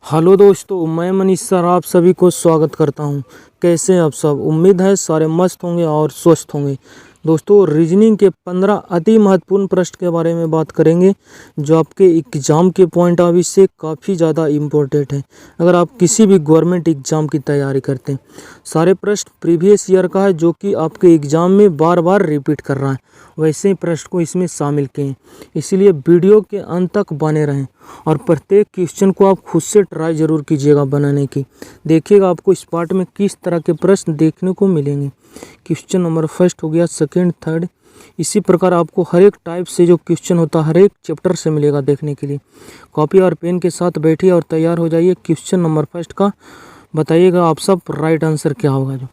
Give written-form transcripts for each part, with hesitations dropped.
Hello दोस्तों, मैं Manish sir आप सभी को स्वागत करता हूं। कैसे हैं आप सब? उम्मीद है सारे मस्त होंगे और स्वस्थ होंगे। दोस्तों, रीजनिंग के 15 अति महत्वपूर्ण प्रश्न के बारे में बात करेंगे जो आपके एग्ज़ाम के पॉइंट ऑफ व्यू से काफ़ी ज़्यादा इम्पोर्टेंट है। अगर आप किसी भी गवर्नमेंट एग्ज़ाम की तैयारी करते हैं, सारे प्रश्न प्रीवियस ईयर का है जो कि आपके एग्ज़ाम में बार बार रिपीट कर रहा है, वैसे ही प्रश्न को इसमें शामिल किए। इसीलिए वीडियो के अंत तक बने रहें और प्रत्येक क्वेश्चन को आप खुद से ट्राई ज़रूर कीजिएगा बनाने की। देखिएगा आपको इस पार्ट में किस तरह के प्रश्न देखने को मिलेंगे। क्वेश्चन नंबर फर्स्ट हो गया, सेकंड, थर्ड, इसी प्रकार आपको हर एक टाइप से जो क्वेश्चन होता है हर एक चैप्टर से मिलेगा देखने के लिए। कॉपी और पेन के साथ बैठिए और तैयार हो जाइए। क्वेश्चन नंबर फर्स्ट का बताइएगा आप सब राइट आंसर क्या होगा जो।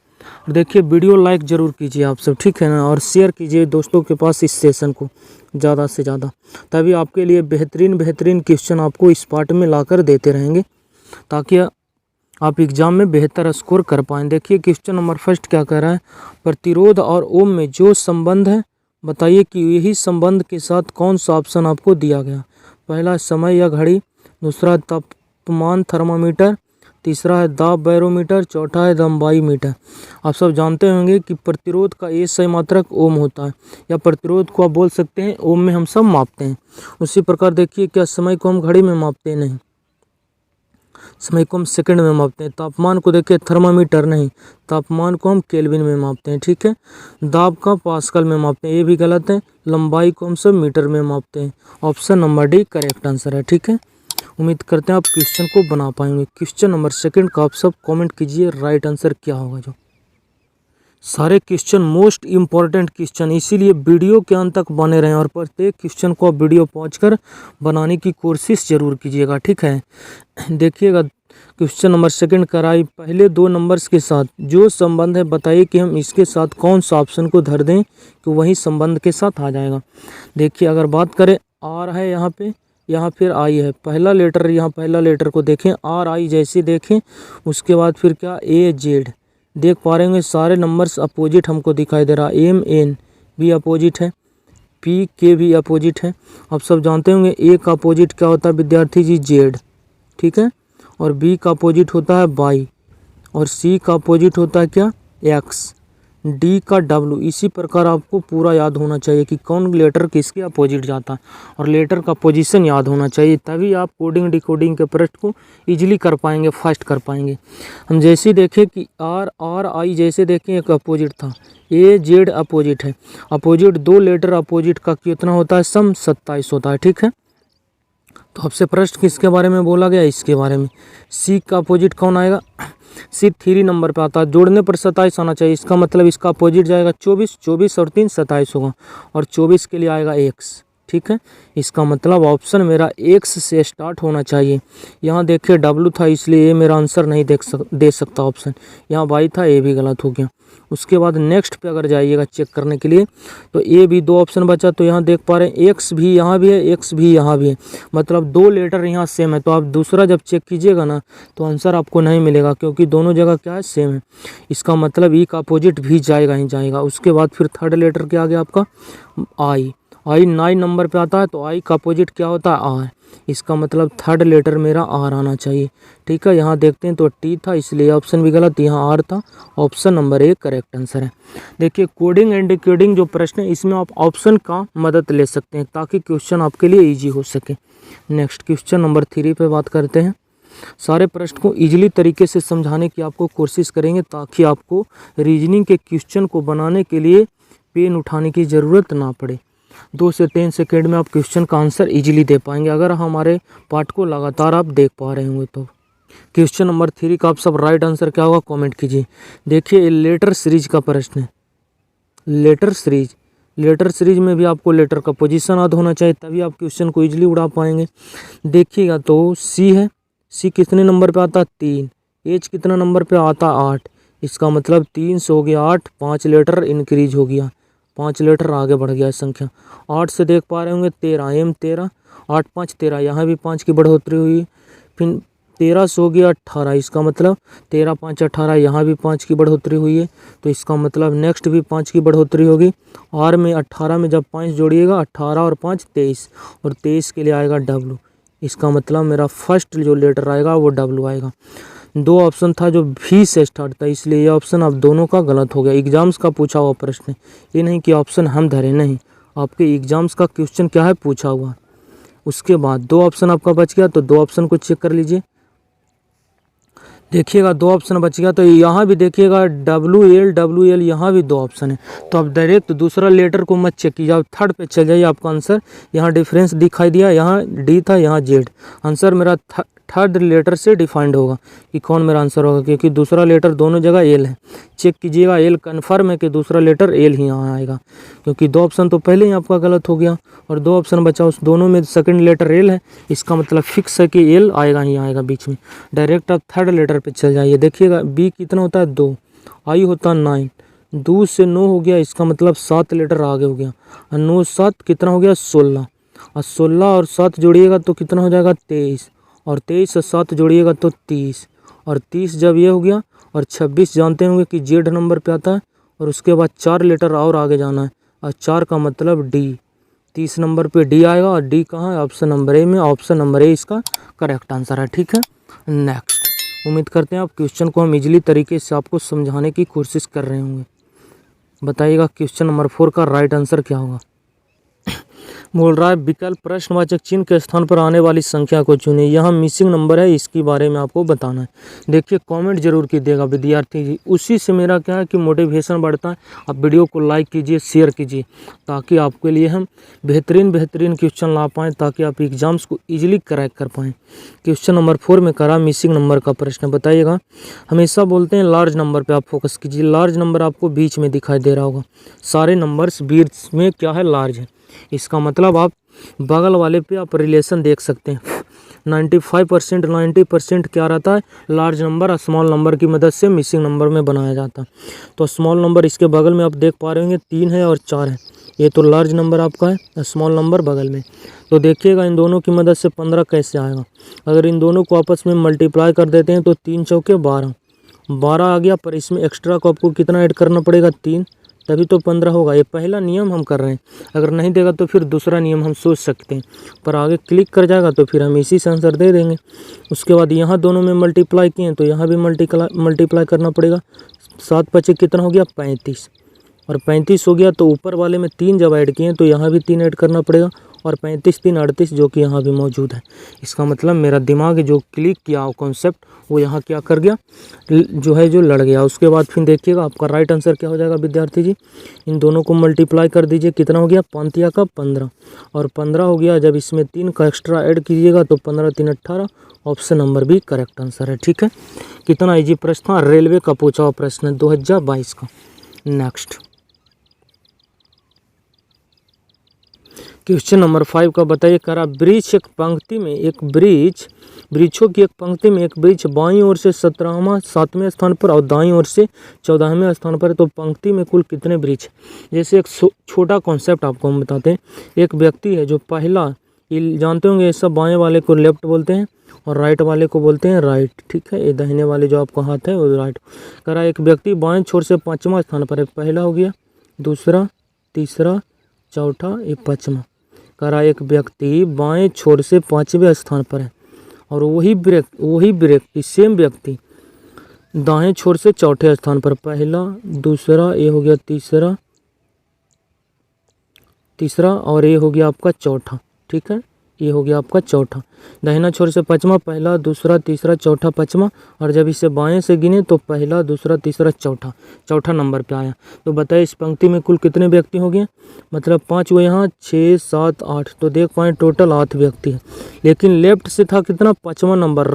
और देखिए वीडियो लाइक ज़रूर कीजिए आप सब, ठीक है ना, और शेयर कीजिए दोस्तों के पास इस सेशन को ज़्यादा से ज़्यादा, तभी आपके लिए बेहतरीन क्वेश्चन आपको इस पार्ट में लाकर देते रहेंगे ताकि आप एग्ज़ाम में बेहतर स्कोर कर पाएँ। देखिए क्वेश्चन नंबर फर्स्ट क्या कह रहा है, प्रतिरोध और ओम में जो संबंध है बताइए कि यही संबंध के साथ कौन सा ऑप्शन आपको दिया गया। पहला समय या घड़ी, दूसरा तापमान थर्मामीटर, तीसरा है दाब बैरोमीटर, चौथा है लंबाई मीटर। आप सब जानते होंगे कि प्रतिरोध का ये सही मात्रक ओम होता है, या प्रतिरोध को आप बोल सकते हैं ओम में हम सब मापते हैं। उसी प्रकार देखिए क्या समय को हम घड़ी में मापते हैं? नहीं, समय को हम सेकंड में मापते हैं। तापमान को देखिए थर्मामीटर नहीं, तापमान को हम केल्विन में मापते हैं, ठीक है। दाब का पास्कल में मापते हैं, ये भी गलत है। लंबाई को हम सब मीटर में मापते हैं। Option number D correct answer है, ठीक है। उम्मीद करते हैं आप क्वेश्चन को बना पाएंगे। क्वेश्चन नंबर सेकंड का आप सब कमेंट कीजिए राइट आंसर क्या होगा जो। सारे क्वेश्चन मोस्ट इम्पॉर्टेंट क्वेश्चन, इसीलिए वीडियो के अंत तक बने रहें और प्रत्येक क्वेश्चन को आप वीडियो पहुँच कर बनाने की कोशिश ज़रूर कीजिएगा, ठीक है। देखिएगा क्वेश्चन नंबर सेकंड कराई, पहले दो नंबर्स के साथ जो संबंध है बताइए कि हम इसके साथ कौन सा ऑप्शन को धर दें कि वही संबंध के साथ आ जाएगा। देखिए अगर बात करें आर है यहाँ पे, यहाँ फिर आई है, पहला लेटर, यहाँ पहला लेटर को देखें आर आई जैसे देखें, उसके बाद फिर क्या ए जेड देख पा रहे होंगे। सारे नंबर्स अपोजिट हमको दिखाई दे रहा, एम एन भी अपोजिट है, पी के भी अपोजिट है। आप सब जानते होंगे ए का अपोजिट क्या होता है विद्यार्थी जी, जेड, ठीक है। और बी का अपोजिट होता है वाई, और सी का अपोजिट होता है क्या, एक्स, डी का डब्ल्यू। इसी प्रकार आपको पूरा याद होना चाहिए कि कौन लेटर किसके अपोजिट जाता है और लेटर का पोजीशन याद होना चाहिए, तभी आप कोडिंग डिकोडिंग के प्रश्न को इजीली कर पाएंगे, फास्ट कर पाएंगे। हम जैसे देखें कि आर आई जैसे देखें एक अपोजिट था, ए जेड अपोजिट है। अपोजिट दो लेटर अपोजिट का कितना होता है, सम 27 होता है, ठीक है। तो आपसे प्रश्न किसके बारे में बोला गया, इसके बारे में। सी का अपोजिट कौन आएगा, सी 3 नंबर पे आता है, जोड़ने पर 27 आना चाहिए, इसका मतलब इसका अपोजिट जाएगा 24, 24 और 3 27 होगा, और 24 के लिए आएगा एक्स, ठीक है। इसका मतलब ऑप्शन मेरा एक्स से स्टार्ट होना चाहिए। यहाँ देखिए डब्लू था इसलिए ये मेरा आंसर नहीं दे सकता ऑप्शन, यहाँ वाई था, ये भी गलत हो गया। उसके बाद नेक्स्ट पे अगर जाइएगा चेक करने के लिए तो ए भी दो ऑप्शन बचा, तो यहाँ देख पा रहे हैं एक्स भी यहाँ भी है, एक्स भी यहाँ भी है, मतलब दो लेटर यहाँ सेम है। तो आप दूसरा जब चेक कीजिएगा ना तो आंसर आपको नहीं मिलेगा, क्योंकि दोनों जगह क्या है, सेम है। इसका मतलब ई का अपोजिट भी जाएगा ही जाएगा। उसके बाद फिर थर्ड लेटर क्या आ गया आपका, आई, आई 9 नंबर पे आता है, तो आई का अपोजिट क्या होता है, आर। इसका मतलब थर्ड लेटर मेरा आर आना चाहिए, ठीक है। यहाँ देखते हैं तो टी था इसलिए ऑप्शन भी गलत, यहाँ आर था। Option number A correct answer है। देखिए कोडिंग एंड डिकोडिंग जो प्रश्न है इसमें आप ऑप्शन का मदद ले सकते हैं ताकि क्वेश्चन आपके लिए ईजी हो सके। नेक्स्ट क्वेश्चन नंबर 3 पे बात करते हैं। सारे प्रश्न को ईजिली तरीके से समझाने की आपको कोशिश करेंगे ताकि आपको रीजनिंग के क्वेश्चन को बनाने के लिए पेन उठाने की ज़रूरत ना पड़े। 2 से 3 सेकेंड में आप क्वेश्चन का आंसर इजीली दे पाएंगे अगर हमारे पाठ को लगातार आप देख पा रहे होंगे तो। क्वेश्चन नंबर 3 का आप सब राइट आंसर क्या होगा कमेंट कीजिए। देखिए लेटर सीरीज का प्रश्न है, लेटर सीरीज में भी आपको लेटर का पोजीशन याद होना चाहिए, तभी आप क्वेश्चन को इजीली उड़ा पाएंगे। देखिएगा तो सी है, सी कितने नंबर पे आता है, 3। एच कितना नंबर पे आता है, 8। इसका मतलब 3 से हो गया 8, 5 लेटर इंक्रीज हो गया, 5 लेटर आगे बढ़ गया संख्या। 8 से देख पा रहे होंगे 13, एम 13, 8 5 13, यहाँ भी 5 की बढ़ोतरी हुई। फिर 13 से हो गया 18, इसका मतलब 13 5 18, यहाँ भी 5 की बढ़ोतरी हुई है, तो इसका मतलब नेक्स्ट भी 5 की बढ़ोतरी होगी। आर में 18 में जब 5 जोड़िएगा 18 और 5 23, और 23 के लिए आएगा डब्लू। इसका मतलब मेरा फर्स्ट जो लेटर आएगा वो W आएगा। 2 ऑप्शन था जो V से स्टार्ट था, इसलिए ये ऑप्शन अब दोनों का गलत हो गया। एग्जाम्स का पूछा हुआ प्रश्न है, ये नहीं कि ऑप्शन हम धरे, नहीं, आपके एग्जाम्स का क्वेश्चन क्या है पूछा हुआ। उसके बाद 2 ऑप्शन आपका बच गया, तो 2 ऑप्शन को चेक कर लीजिए। देखिएगा 2 ऑप्शन बच गया, तो यहाँ भी देखिएगा WL यहाँ भी 2 ऑप्शन है। तो आप डायरेक्ट दूसरा लेटर को मत चेक कीजिए, आप थर्ड पे चल जाइए। आपका आंसर यहाँ डिफरेंस दिखाई दिया, यहाँ D था, यहाँ Z। आंसर मेरा थर्ड लेटर से डिफाइंड होगा कि कौन मेरा आंसर होगा, क्योंकि दूसरा लेटर दोनों जगह L है। चेक कीजिएगा, L कन्फर्म है कि दूसरा लेटर L ही यहाँ आएगा, क्योंकि 2 ऑप्शन तो पहले ही आपका गलत हो गया और 2 ऑप्शन बचा, उस दोनों में सेकंड लेटर L है। इसका मतलब फिक्स है कि L आएगा ही आएगा बीच में। डायरेक्ट आप थर्ड लेटर पे चल जाइए। देखिएगा B कितना होता है 2, I होता है 9, 2 से 9 हो गया, इसका मतलब 7 लेटर आगे हो गया, और 9 7 कितना हो गया 16, और 16 और 7 जोड़िएगा तो कितना हो जाएगा 23, और 23 से 7 जोड़िएगा तो 30, और 30 जब ये हो गया, और 26 जानते होंगे कि Z नंबर पे आता है, और उसके बाद 4 लेटर और आगे जाना है, और 4 का मतलब D, 30 नंबर पे D आएगा, और D कहाँ है ऑप्शन नंबर ए में। ऑप्शन नंबर ए इसका करेक्ट आंसर है, ठीक है। नेक्स्ट, उम्मीद करते हैं आप क्वेश्चन को हम इजीली तरीके से आपको समझाने की कोशिश कर रहे होंगे। बताइएगा क्वेश्चन नंबर 4 का राइट आंसर क्या होगा। बोल रहा है विकल्प प्रश्नवाचक चिन्ह के स्थान पर आने वाली संख्या को चुनें। यहाँ मिसिंग नंबर है, इसके बारे में आपको बताना है। देखिए कमेंट जरूर कीजिएगा विद्यार्थी जी, उसी से मेरा क्या है कि मोटिवेशन बढ़ता है। आप वीडियो को लाइक कीजिए, शेयर कीजिए, ताकि आपके लिए हम बेहतरीन क्वेश्चन ला पाएँ, ताकि आप एग्जाम्स को ईजिली क्रैक कर पाएँ। क्वेश्चन नंबर 4 में करा मिसिंग नंबर का प्रश्न। बताइएगा, हमेशा बोलते हैं लार्ज नंबर पर आप फोकस कीजिए। लार्ज नंबर आपको बीच में दिखाई दे रहा होगा, सारे नंबर्स बीच में क्या है लार्ज है। इसका मतलब आप बगल वाले पे आप रिलेशन देख सकते हैं। 95% 90% क्या रहता है, लार्ज नंबर और स्मॉल नंबर की मदद से मिसिंग नंबर में बनाया जाता है। तो स्मॉल नंबर इसके बगल में आप देख पा रहे होंगे 3 है और 4 है, ये तो लार्ज नंबर आपका है, स्मॉल नंबर बगल में। तो देखिएगा इन दोनों की मदद से 15 कैसे आएगा। अगर इन दोनों को आपस में मल्टीप्लाई कर देते हैं तो 3 चौके 12 आ गया, पर इसमें एक्स्ट्रा को आपको कितना ऐड करना पड़ेगा 3, तभी तो 15 होगा। ये पहला नियम हम कर रहे हैं, अगर नहीं देगा तो फिर दूसरा नियम हम सोच सकते हैं, पर आगे क्लिक कर जाएगा तो फिर हम इसी से आंसर दे देंगे। उसके बाद यहाँ दोनों में मल्टीप्लाई किए तो यहाँ भी मल्टीप्लाई करना पड़ेगा। 7 5 कितना हो गया 35, और 35 हो गया, तो ऊपर वाले में 3 जब ऐड किए तो यहाँ भी 3 ऐड करना पड़ेगा, और 35 3 38 जो कि यहाँ भी मौजूद है। इसका मतलब मेरा दिमाग जो क्लिक किया वो कॉन्सेप्ट वो यहाँ क्या कर गया, जो लड़ गया। उसके बाद फिर देखिएगा आपका राइट आंसर क्या हो जाएगा विद्यार्थी जी। इन दोनों को मल्टीप्लाई कर दीजिए, कितना हो गया 5 का 15, और 15 हो गया, जब इसमें 3 का एक्स्ट्रा ऐड कीजिएगा तो 15 3 18। ऑप्शन नंबर भी करेक्ट आंसर है, ठीक है। कितना ईजी प्रश्न था, रेलवे का पूछा हुआ प्रश्न है 2022 का। नेक्स्ट क्वेश्चन नंबर 5 का बताइए, करा वृक्ष एक पंक्ति में एक वृक्षों की एक पंक्ति में एक वृक्ष बाईं ओर से 7वें स्थान पर और दाईं ओर से 14वें स्थान पर है, तो पंक्ति में कुल कितने वृक्ष। जैसे एक छोटा कॉन्सेप्ट आपको हम बताते हैं। एक व्यक्ति है जो पहला, ये जानते होंगे ये सब बाएं वाले को लेफ्ट बोलते हैं और राइट वाले को बोलते हैं राइट, ठीक है। ये दाहिने वाले जो आपका हाथ है वो राइट। करा एक व्यक्ति बाएं छोर से 5वां स्थान पर है, पहला हो गया, दूसरा, तीसरा, चौथा, ये 5वां। करा एक व्यक्ति बाएं छोर से 5वें स्थान पर है, और वही व्यक्ति सेम व्यक्ति दाएं छोर से 4ठे स्थान पर, पहला, दूसरा, ये हो गया तीसरा और ये हो गया आपका चौथा, ठीक है। ये हो गया आपका चौथा। दाहिना छोर से 5वां, पहला, दूसरा, तीसरा, चौथा, 5वां, और जब इसे बाएं से गिने तो पहला, दूसरा, तीसरा, चौथा नंबर पे आया। तो बताइए इस पंक्ति में कुल कितने व्यक्ति हो गए, मतलब 5 वो यहाँ, 6 7 8, तो देख पाएँ टोटल 8 व्यक्ति है। लेकिन लेफ्ट से था कितना 5वां नंबर,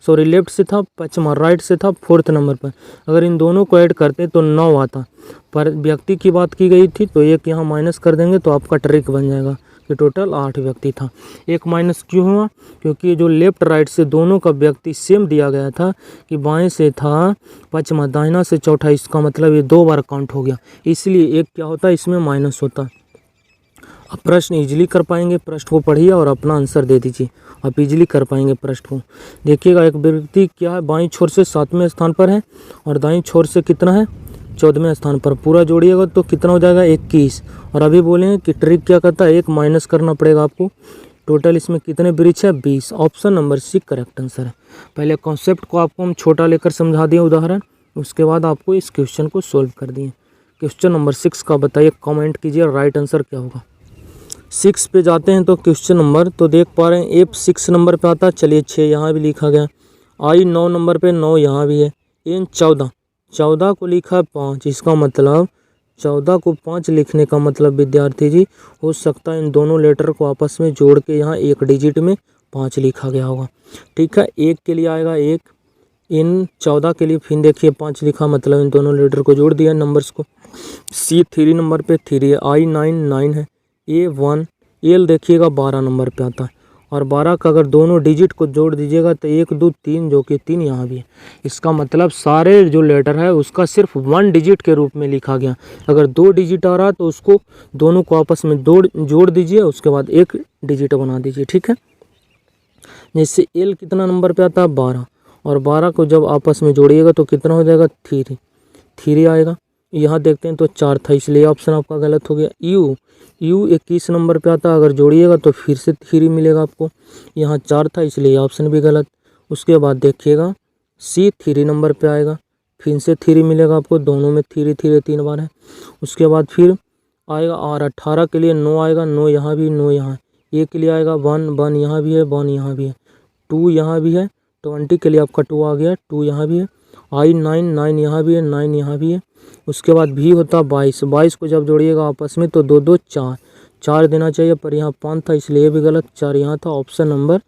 लेफ्ट से था 5वां, राइट से था 4th नंबर पर। अगर इन दोनों को ऐड करते तो 9 आता, पर व्यक्ति की बात की गई थी तो एक यहाँ माइनस कर देंगे तो आपका ट्रिक बन जाएगा कि टोटल 8 व्यक्ति था। एक माइनस क्यों हुआ, क्योंकि जो लेफ्ट राइट से दोनों का व्यक्ति सेम दिया गया था कि बाएं से था 5वां, दाहिना से चौथा, इसका मतलब ये 2 बार काउंट हो गया, इसलिए एक क्या होता है इसमें माइनस होता। आप प्रश्न इजीली कर पाएंगे, प्रश्न को पढ़िए और अपना आंसर दे दीजिए, आप इजीली कर पाएंगे प्रश्न को। देखिएगा एक व्यक्ति क्या है बाईं छोर से 7वें स्थान पर है और दाईं छोर से कितना है 14वें स्थान पर, पूरा जोड़िएगा तो कितना हो जाएगा 21। और अभी बोले कि ट्रिक क्या करता है, एक माइनस करना पड़ेगा आपको टोटल इसमें कितने वृक्ष है? 20। Option number C correct answer है। पहले कॉन्सेप्ट को आपको हम छोटा लेकर समझा दिए उदाहरण, उसके बाद आपको इस क्वेश्चन को सोल्व कर दिए। क्वेश्चन नंबर 6 का बताइए, कमेंट कीजिए राइट आंसर क्या होगा। 6 पे जाते हैं तो क्वेश्चन नंबर तो देख पा रहे हैं, F 6 नंबर पे आता है, चलिए 6 यहाँ भी लिखा गया। I 9 नंबर पे 9 यहाँ भी है। N 14 को लिखा है 5, इसका मतलब 14 को 5 लिखने का मतलब विद्यार्थी जी हो सकता है इन दोनों लेटर को आपस में जोड़ के यहाँ एक डिजिट में 5 लिखा गया होगा। ठीक है, 1 के लिए आएगा 1, इन 14 के लिए फिर देखिए 5 लिखा, मतलब इन दोनों लेटर को जोड़ दिया नंबर्स को। C 3 नंबर पे 3 है। I 9 है। A 1, L देखिएगा 12 नंबर पे आता है, और 12 का अगर दोनों डिजिट को जोड़ दीजिएगा तो 1 2 3, जो कि 3 यहाँ भी है। इसका मतलब सारे जो लेटर है उसका सिर्फ 1 डिजिट के रूप में लिखा गया। अगर 2 डिजिट आ रहा तो उसको दोनों को आपस में जोड़ दीजिए, उसके बाद 1 डिजिट बना दीजिए। ठीक है, जैसे L कितना नंबर पे आता है? 12, और 12 को जब आपस में जोड़िएगा तो कितना हो जाएगा? 3 आएगा। यहाँ देखते हैं तो 4 था, इसलिए ऑप्शन आपका गलत हो गया। U 21 नंबर पे आता है, अगर जोड़िएगा तो फिर से 3 मिलेगा आपको। यहाँ 4 था, इसलिए ऑप्शन भी गलत। उसके बाद देखिएगा C 3 नंबर पे आएगा, फिर से 3 मिलेगा आपको, दोनों में 3 बार है। उसके बाद फिर आएगा R 18 के लिए 9 आएगा, 9 यहाँ भी, 9 यहाँ। A के लिए आएगा 1 यहाँ भी है, 1 यहाँ भी है। 2 यहाँ भी है। 20 के लिए आपका 2 आ गया, 2 यहाँ भी है। I 9 यहाँ भी है, 9 यहाँ भी है। उसके बाद भी होता 22 को जब जोड़िएगा आपस में तो 2 2 4 देना चाहिए, पर यहाँ 5 था, इसलिए भी गलत। 4 यहाँ था। Option number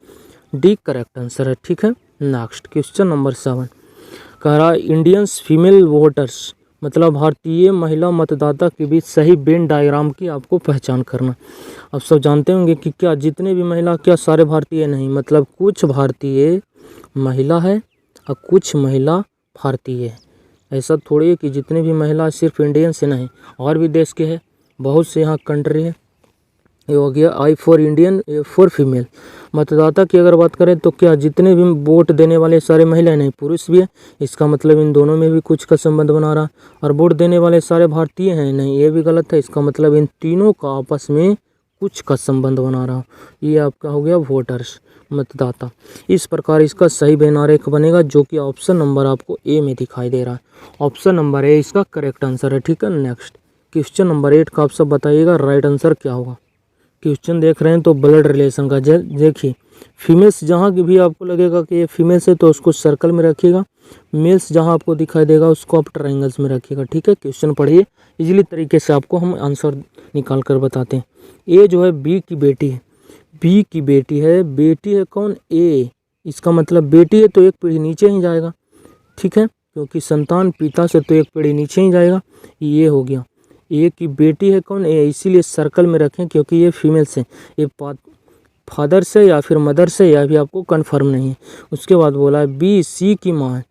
D correct answer है। ठीक है, नेक्स्ट क्वेश्चन नंबर 7 कह रहा है, इंडियंस फीमेल वोटर्स मतलब भारतीय महिला मतदाता के बीच सही वेन डायग्राम की आपको पहचान करना। अब सब जानते होंगे कि क्या जितने भी महिला, क्या सारे भारतीय नहीं, मतलब कुछ भारतीय महिला है और कुछ महिला भारतीय है। ऐसा थोड़ी है कि जितने भी महिला सिर्फ इंडियन से नहीं, और भी देश के हैं, बहुत से यहाँ कंट्री है। ये हो गया I for Indian, A for female. मतदाता की अगर बात करें तो क्या जितने भी वोट देने वाले सारे महिला नहीं, पुरुष भी है। इसका मतलब इन दोनों में भी कुछ का संबंध बना रहा। और वोट देने वाले सारे भारतीय हैं, नहीं, ये भी गलत है। इसका मतलब इन तीनों का आपस में कुछ का संबंध बना रहा। ये आपका हो गया वोटर्स, मतदाता। इस प्रकार इसका सही वेन आरेख बनेगा, जो कि ऑप्शन नंबर आपको ए में दिखाई दे रहा है। ऑप्शन नंबर ए इसका करेक्ट आंसर है। ठीक है, नेक्स्ट क्वेश्चन नंबर 8 का आप सब बताइएगा राइट आंसर क्या होगा। क्वेश्चन देख रहे हैं तो ब्लड रिलेशन का देखिए, फीमेल्स जहाँ की भी आपको लगेगा कि ये फीमेल्स है तो उसको सर्कल में रखिएगा, मेल्स जहाँ आपको दिखाई देगा उसको आप ट्रायंगल्स में रखिएगा। ठीक है, क्वेश्चन पढ़िए, इजीली तरीके से आपको हम आंसर निकाल कर बताते हैं। ए जो है बी की बेटी है, बी की बेटी है। बेटी है कौन? ए। इसका मतलब बेटी है तो एक पीढ़ी नीचे ही जाएगा। ठीक है, क्योंकि संतान पिता से तो एक पीढ़ी नीचे ही जाएगा। ये हो गया। ए की बेटी है कौन? ए, इसीलिए सर्कल में रखें क्योंकि ये फीमेल से, ये फादर से या फिर मदर से, या भी आपको कंफर्म नहीं है। उसके बाद बोला है बी सी की माँ है।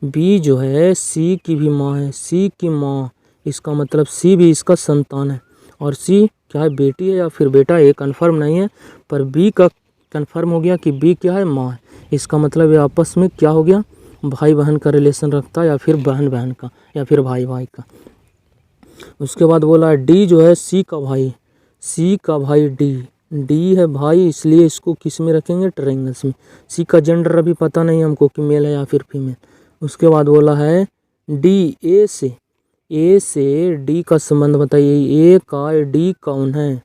बी जो है सी की भी माँ है, सी की माँ, इसका मतलब सी भी इसका संतान है। और सी क्या है? बेटी है या फिर बेटा, ये कंफर्म नहीं है, पर बी का कंफर्म हो गया कि बी क्या है? माँ है। इसका मतलब ये आपस में क्या हो गया? भाई बहन का रिलेशन रखता है, या फिर बहन बहन का, या फिर भाई भाई का। उसके बाद बोला है डी जो है सी का भाई, सी का भाई डी है भाई, इसलिए इसको किस में रखेंगे? ट्रायंगल्स में। सी का जेंडर अभी पता नहीं हमको कि मेल है या फिर फीमेल। उसके बाद बोला है डी ए से डी का संबंध बताइए। ए का डी कौन है?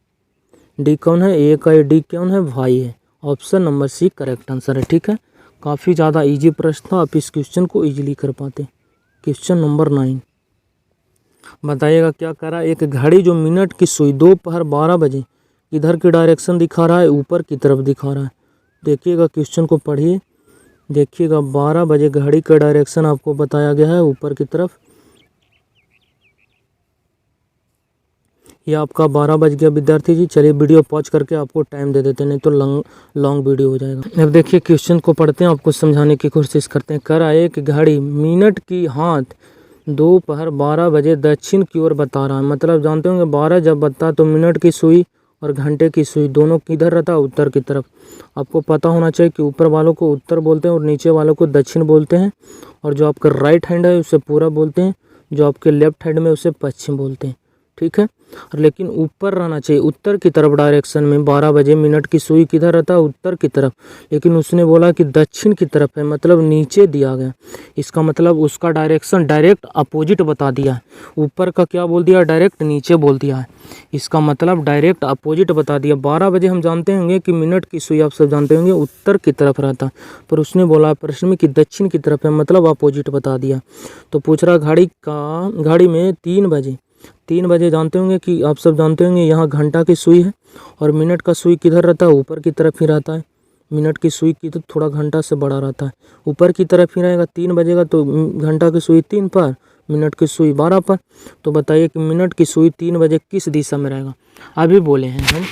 डी कौन है? ए का डी कौन है? भाई है। Option number C correct answer है। ठीक है, काफ़ी ज़्यादा इजी प्रश्न था, आप इस क्वेश्चन को इजीली कर पाते। क्वेश्चन नंबर 9 बताइएगा क्या कर रहा है। एक घड़ी जो मिनट की सुई दोपहर 12 बजे इधर की डायरेक्शन दिखा रहा है, ऊपर की तरफ दिखा रहा है। देखिएगा क्वेश्चन को पढ़िए, देखिएगा 12 बजे घड़ी का डायरेक्शन आपको बताया गया है ऊपर की तरफ। ये आपका 12 बज गया विद्यार्थी जी। चलिए वीडियो पॉज करके आपको टाइम दे देते, नहीं तो लॉन्ग वीडियो हो जाएगा। अब देखिए क्वेश्चन को पढ़ते हैं, आपको समझाने की कोशिश करते हैं। कर आए कि घड़ी मिनट की हाथ दोपहर 12 बजे दक्षिण की ओर बता रहा है। मतलब जानते होंगे 12 जब बता तो मिनट की सुई और घंटे की सुई दोनों किधर रहता है? उत्तर की तरफ। आपको पता होना चाहिए कि ऊपर वालों को उत्तर बोलते हैं और नीचे वालों को दक्षिण बोलते हैं, और जो आपका राइट हैंड है उसे पूरब बोलते हैं, जो आपके लेफ्ट हैंड में उसे पश्चिम बोलते हैं। ठीक है। लेकिन ऊपर रहना चाहिए, उत्तर की तरफ डायरेक्शन में 12 बजे मिनट की सुई किधर रहता है, उत्तर की तरफ। लेकिन उसने बोला कि दक्षिण की तरफ है, मतलब नीचे दिया गया। इसका मतलब उसका डायरेक्शन डायरेक्ट अपोजिट बता दिया है। ऊपर का क्या बोल दिया, डायरेक्ट नीचे बोल दिया है। इसका मतलब डायरेक्ट अपोजिट बता दिया। 12 बजे हम जानते होंगे कि मिनट की सुई आप सब जानते होंगे उत्तर की तरफ रहता है, पर उसने बोला प्रश्न में कि दक्षिण की तरफ है, मतलब अपोजिट बता दिया। तो पूछ रहा घड़ी में 3 बजे जानते होंगे कि आप सब जानते होंगे यहाँ घंटा की सुई है और मिनट का सुई किधर रहता है, ऊपर की तरफ ही रहता है। मिनट की सुई की तो थोड़ा घंटा से बड़ा रहता है, ऊपर की तरफ ही रहेगा। 3 बजेगा तो घंटा की सुई 3 पर, मिनट की सुई 12 पर। तो बताइए कि मिनट की सुई 3 बजे किस दिशा में रहेगा। अभी बोले हैं हम,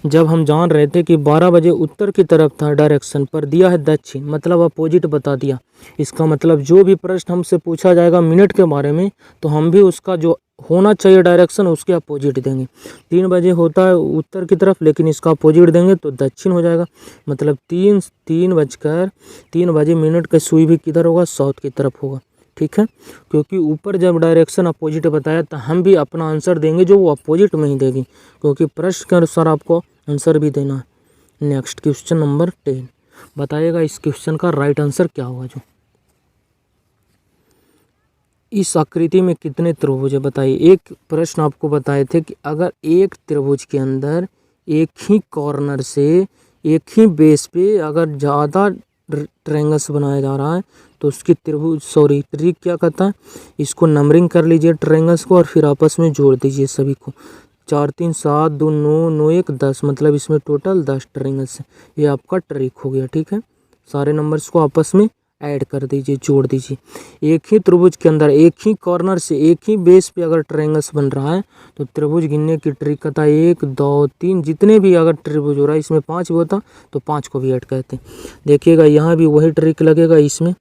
जब हम जान रहे थे कि 12 बजे उत्तर की तरफ था डायरेक्शन, पर दिया है दक्षिण, मतलब अपोजिट बता दिया। इसका मतलब जो भी प्रश्न हमसे पूछा जाएगा मिनट के बारे में, तो हम भी उसका जो होना चाहिए डायरेक्शन उसके अपोजिट देंगे। 3 बजे होता है उत्तर की तरफ, लेकिन इसका अपोजिट देंगे तो दक्षिण हो जाएगा। मतलब 3 बजे मिनट का सुई भी किधर होगा, साउथ की तरफ होगा। ठीक है, क्योंकि ऊपर जब डायरेक्शन अपोजिट बताया तो हम भी अपना आंसर देंगे जो वो अपोजिट में ही देगी, क्योंकि प्रश्न के अनुसार आपको आंसर भी देना है। नेक्स्ट क्वेश्चन नंबर 10, बताइएगा इस क्वेश्चन का राइट आंसर क्या होगा। जो इस आकृति में कितने त्रिभुज है बताइए। एक प्रश्न आपको बताए थे कि अगर एक त्रिभुज के अंदर एक ही कॉर्नर से एक ही बेस पे अगर ज़्यादा ट्रायंगल्स बनाया जा रहा है तो उसकी ट्रिक क्या कहता है, इसको नंबरिंग कर लीजिए ट्रायंगल्स को और फिर आपस में जोड़ दीजिए सभी को। 4 3 7 2 9 9 1 10, मतलब इसमें टोटल 10 ट्रायंगल्स है। ये आपका ट्रिक हो गया। ठीक है, सारे नंबर्स को आपस में ऐड कर दीजिए, जोड़ दीजिए। एक ही त्रिभुज के अंदर एक ही कॉर्नर से एक ही बेस पे अगर ट्रायंगल्स बन रहा है तो त्रिभुज गिनने की ट्रिक कहता है 1 2 3, जितने भी अगर त्रिभुज हो रहा है, इसमें 5 भी होता तो 5 को भी ऐड कहते हैं। देखिएगा यहाँ भी वही ट्रिक लगेगा। इसमें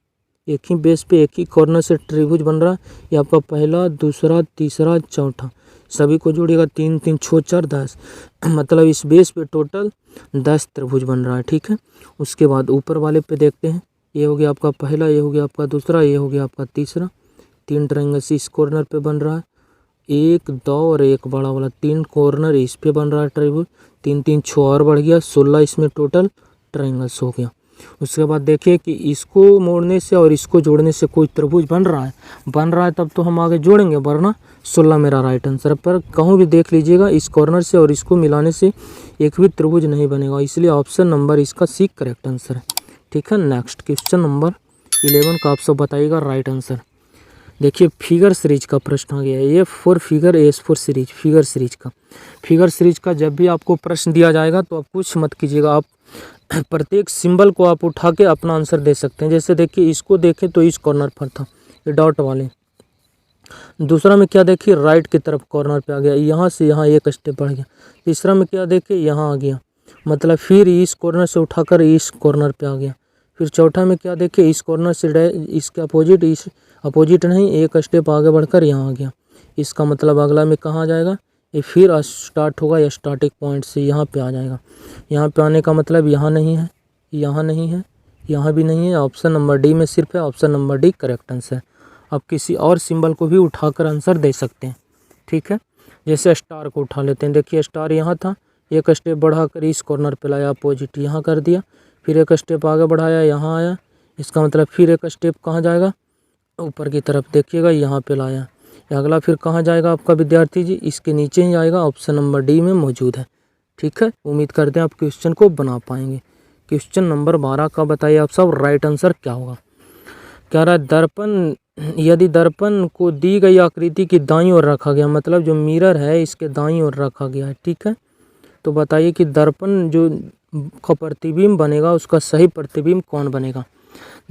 एक ही बेस पे एक ही कॉर्नर से त्रिभुज बन रहा है, ये आपका पहला, दूसरा, तीसरा, चौथा, सभी को जोड़िएगा 3 3 6 4 10, मतलब इस बेस पे टोटल 10 त्रिभुज बन रहा है। ठीक है, उसके बाद ऊपर वाले पे देखते हैं। ये हो गया आपका पहला, ये हो गया आपका दूसरा, ये हो गया आपका तीसरा। 3 ट्रायंगल्स इस कॉर्नर पे बन रहा है, 1 2 और 1 बड़ा वाला, 3 कॉर्नर इस पे बन रहा है त्रिभुज। 3 3 6 और बढ़ गया, 16 इसमें टोटल ट्रायंगल्स हो गया। उसके बाद देखिए कि इसको मोड़ने से और इसको जोड़ने से कोई त्रिभुज बन रहा है तब तो हम आगे जोड़ेंगे, वरना 16 मेरा राइट आंसर। पर कहूँ भी देख लीजिएगा, इस कॉर्नर से और इसको मिलाने से एक भी त्रिभुज नहीं बनेगा, इसलिए ऑप्शन नंबर इसका सी करेक्ट आंसर है। ठीक है, नेक्स्ट क्वेश्चन नंबर 11 का आप सब बताइएगा राइट आंसर। देखिए फिगर सीरीज का प्रश्न आ गया है। A4 figure, AS4 series, figure series का जब भी आपको प्रश्न दिया जाएगा तो आप कुछ मत कीजिएगा, आप प्रत्येक सिंबल को आप उठा के अपना आंसर दे सकते हैं। जैसे देखिए इसको देखें तो इस कॉर्नर पर था, ये डॉट वाले। दूसरा में क्या देखिए, राइट की तरफ कॉर्नर पे आ गया, यहाँ से यहाँ एक स्टेप बढ़ गया। तीसरा में क्या देखिए, यहाँ आ गया, मतलब फिर इस कॉर्नर से उठाकर इस कॉर्नर पे आ गया। फिर चौथा में क्या देखिए, इस कॉर्नर से इसके अपोजिट, इस अपोजिट नहीं, एक स्टेप आगे बढ़कर यहाँ आ गया। इसका मतलब अगला में कहाँ आ जाएगा, ये फिर स्टार्ट होगा या स्टार्टिंग पॉइंट से यहाँ पे आ जाएगा। यहाँ पे आने का मतलब यहाँ नहीं है, यहाँ नहीं है, यहाँ भी नहीं है। ऑप्शन नंबर डी में सिर्फ है, option number D correct answer. आप किसी और सिंबल को भी उठाकर आंसर दे सकते हैं। ठीक है, जैसे स्टार को उठा लेते हैं। देखिए स्टार यहाँ था, एक स्टेप बढ़ाकर इस कॉर्नर पे लाया, अपोजिट यहाँ कर दिया, फिर एक स्टेप आगे बढ़ाया, यहाँ आया। इसका मतलब फिर एक स्टेप कहाँ जाएगा, ऊपर की तरफ। देखिएगा यहाँ पे लाया, अगला फिर कहाँ जाएगा आपका विद्यार्थी जी, इसके नीचे ही आएगा। ऑप्शन नंबर डी में मौजूद है। ठीक है, उम्मीद करते हैं आप क्वेश्चन को बना पाएंगे। क्वेश्चन नंबर 12 का बताइए आप सब राइट आंसर क्या होगा। कह रहा है दर्पण, यदि दर्पण को दी गई आकृति की दाईं ओर रखा गया, मतलब जो मिरर है इसके दाईं ओर रखा गया है। ठीक है, तो बताइए कि दर्पण जो का प्रतिबिंब बनेगा उसका सही प्रतिबिंब कौन बनेगा।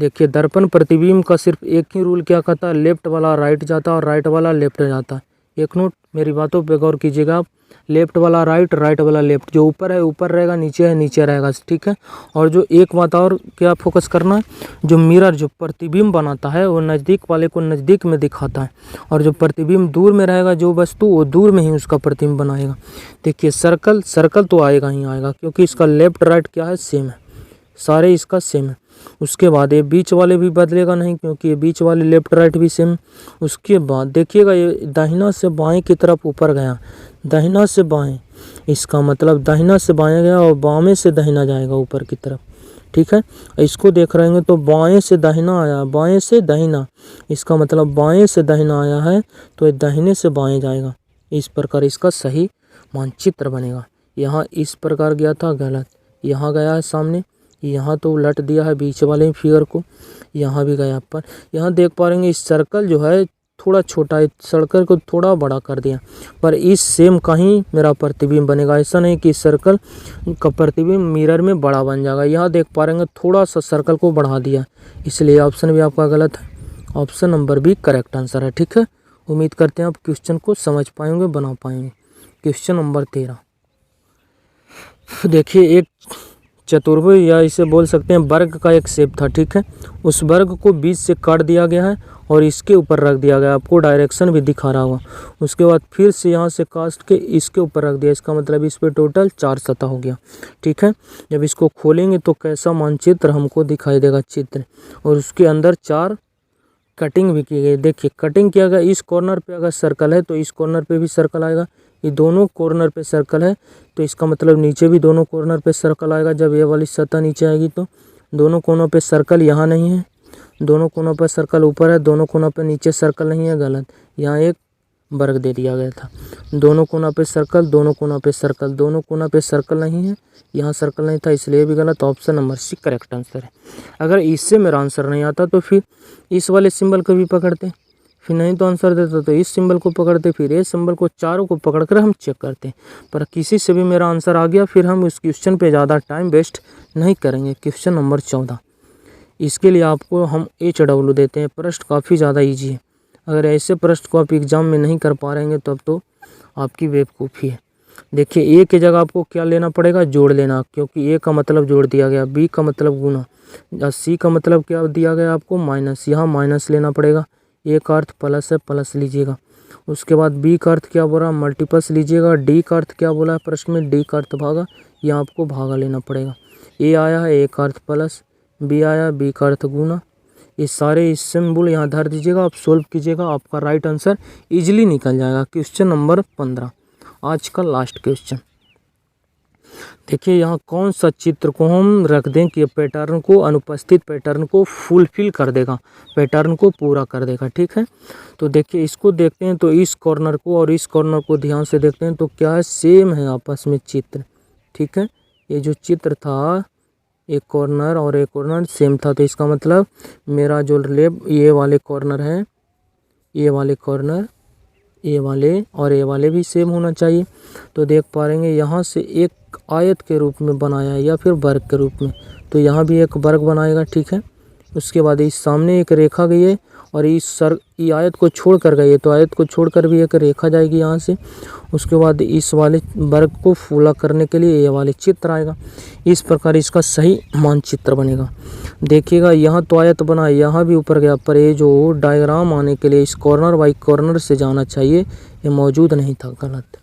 देखिए दर्पण प्रतिबिंब का सिर्फ एक ही रूल क्या कहता है, लेफ्ट वाला राइट जाता है और राइट वाला लेफ्ट जाता है। एक नोट, मेरी बातों पे गौर कीजिएगा आप, लेफ्ट वाला राइट, राइट वाला लेफ्ट, जो ऊपर है ऊपर रहेगा, नीचे है नीचे रहेगा। ठीक है, और जो एक बात और क्या फोकस करना है, जो मिरर जो प्रतिबिंब बनाता है वो नज़दीक वाले को नज़दीक में दिखाता है, और जो प्रतिबिंब दूर में रहेगा जो वस्तु, वो दूर में ही उसका प्रतिबिंब बनाएगा। देखिए सर्कल तो आएगा ही आएगा, क्योंकि इसका लेफ्ट राइट क्या है, सेम है, सारे इसका सेम है। उसके बाद ये बीच वाले भी बदलेगा नहीं, क्योंकि ये बीच वाले लेफ्ट राइट भी सेम। उसके बाद देखिएगा ये दाहिना से बाएं की तरफ ऊपर गया, दाहिना से बाएं, इसका मतलब दाहिना से बाएं गया और बामें से दाहिना जाएगा ऊपर की तरफ। ठीक है, इसको देख रहे हैं तो बाएं से दाहिना आया, बाएं से दाहिना, इसका मतलब बाएं से दाहिना आया है तो ये दाहिने से बाएं जाएगा। इस प्रकार इसका सही मानचित्र बनेगा। यहाँ इस प्रकार गया था गलत, यहाँ गया है सामने, यहाँ तो उलट दिया है बीच वाले फिगर को, यहाँ भी गया पर। यहाँ देख पा रहे हैं इस सर्कल जो है थोड़ा छोटा है, सर्कल को थोड़ा बड़ा कर दिया, पर इस सेम का ही मेरा प्रतिबिंब बनेगा। ऐसा नहीं कि सर्कल का प्रतिबिंब मिरर में बड़ा बन जाएगा। यहाँ देख पा रहे हैं थोड़ा सा सर्कल को बढ़ा दिया, इसलिए ऑप्शन भी आपका गलत है। Option number B correct answer है। ठीक है, उम्मीद करते हैं आप क्वेश्चन को समझ पाएंगे, बना पाएंगे। क्वेश्चन नंबर 13 देखिए, एक चतुर्भुज या इसे बोल सकते हैं वर्ग का एक शेप था। ठीक है, उस वर्ग को बीच से काट दिया गया है और इसके ऊपर रख दिया गया, आपको डायरेक्शन भी दिखा रहा होगा। उसके बाद फिर से यहाँ से काट के इसके ऊपर रख दिया, इसका मतलब इस पे टोटल 4 सतह हो गया। ठीक है, जब इसको खोलेंगे तो कैसा मानचित्र हमको दिखाई देगा चित्र, और उसके अंदर 4 कटिंग भी की गई। देखिए कटिंग किया गया, इस कॉर्नर पे अगर सर्कल है तो इस कॉर्नर पे भी सर्कल आएगा, ये दोनों कॉर्नर पे सर्कल है तो इसका मतलब नीचे भी दोनों कॉर्नर पे सर्कल आएगा। जब ये वाली सतह नीचे आएगी तो दोनों कोनों पे सर्कल यहाँ नहीं है, दोनों कोनों पे सर्कल ऊपर है, दोनों कोनों पे नीचे सर्कल नहीं है, गलत। यहाँ एक वर्ग दे दिया गया था, दोनों कोना पे सर्कल, दोनों कोना पे सर्कल, दोनों कोना पे सर्कल नहीं है, यहाँ सर्कल नहीं था, इसलिए भी गलत। Option number C correct answer है। अगर इससे मेरा आंसर नहीं आता तो फिर इस वाले सिंबल को भी पकड़ते, फिर नहीं तो आंसर देता तो इस सिंबल को पकड़ते, फिर इस सिंबल को, चारों को पकड़कर हम चेक करते। पर किसी से भी मेरा आंसर आ गया फिर हम उस क्वेश्चन पे ज़्यादा टाइम वेस्ट नहीं करेंगे। क्वेश्चन नंबर 14, इसके लिए आपको हम HW देते हैं। प्रश्न काफ़ी ज़्यादा ईजी है, अगर ऐसे प्रश्न को आप एग्जाम में नहीं कर पा रहेंगे तब तो आपकी बेवकूफ़ी है। देखिए, ए की जगह आपको क्या लेना पड़ेगा, जोड़ लेना, क्योंकि ए का मतलब जोड़ दिया गया, बी का मतलब गुना, और सी का मतलब क्या दिया गया आपको, माइनस। यहाँ माइनस लेना पड़ेगा, ए का अर्थ प्लस है, प्लस लीजिएगा। उसके बाद बी का अर्थ क्या बोला, मल्टीप्लस लीजिएगा। डी का अर्थ क्या बोला है प्रश्न में, डी का अर्थ भागा, यहाँ आपको भागा लेना पड़ेगा। ए आया है, ए का अर्थ प्लस, बी आया, बी का अर्थ गुना। ये सारे सिंबल यहाँ धर दीजिएगा, आप सोल्व कीजिएगा, आपका राइट आंसर इजीली निकल जाएगा। क्वेश्चन नंबर 15, आज का लास्ट क्वेश्चन। देखिए, यहाँ कौन सा चित्र को हम रख दें कि पैटर्न को, अनुपस्थित पैटर्न को फुलफिल कर देगा, पैटर्न को पूरा कर देगा। ठीक है, तो देखिए इसको देखते हैं तो इस कॉर्नर को और इस कॉर्नर को ध्यान से देखते हैं तो क्या है, सेम है आपस में चित्र। ठीक है, ये जो चित्र था एक कॉर्नर और एक कॉर्नर सेम था, तो इसका मतलब मेरा जो लेफ्ट ये वाले कॉर्नर है, ये वाले कॉर्नर, ये वाले और ये वाले भी सेम होना चाहिए। तो देख पा रहे हैं यहाँ से एक आयत के रूप में बनाया है या फिर वर्ग के रूप में, तो यहाँ भी एक वर्ग बनाएगा। ठीक है, उसके बाद इस सामने एक रेखा गई है और ये आयत को छोड़ कर गई है, तो आयत को छोड़कर भी एक रेखा जाएगी यहाँ से। उसके बाद इस वाले वर्ग को पूरा करने के लिए ये वाले चित्र आएगा। इस प्रकार इसका सही मानचित्र बनेगा। देखिएगा, यहाँ तो आयत बना, यहाँ भी ऊपर गया, पर ये जो डायग्राम आने के लिए इस कॉर्नर बाई कॉर्नर से जाना चाहिए, ये मौजूद नहीं था, गलत।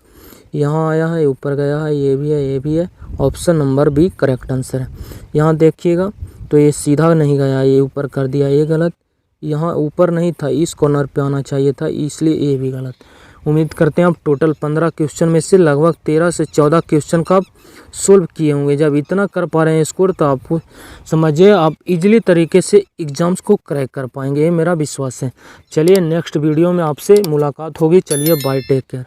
यहाँ आया है, ऊपर गया है, ये भी है, ये भी है। Option number B correct answer है। यहाँ देखिएगा तो ये सीधा नहीं गया, ये ऊपर कर दिया, ये गलत। यहाँ ऊपर नहीं था, इस कॉर्नर पे आना चाहिए था, इसलिए ये भी गलत। उम्मीद करते हैं आप टोटल 15 क्वेश्चन में से लगभग 13 से 14 क्वेश्चन का आप सोल्व किए होंगे। जब इतना कर पा रहे हैं स्कोर तो आपको समझिए आप इजीली तरीके से एग्जाम्स को क्रैक कर पाएंगे, ये मेरा विश्वास है। चलिए नेक्स्ट वीडियो में आपसे मुलाकात होगी। चलिए बाय, टेक केयर।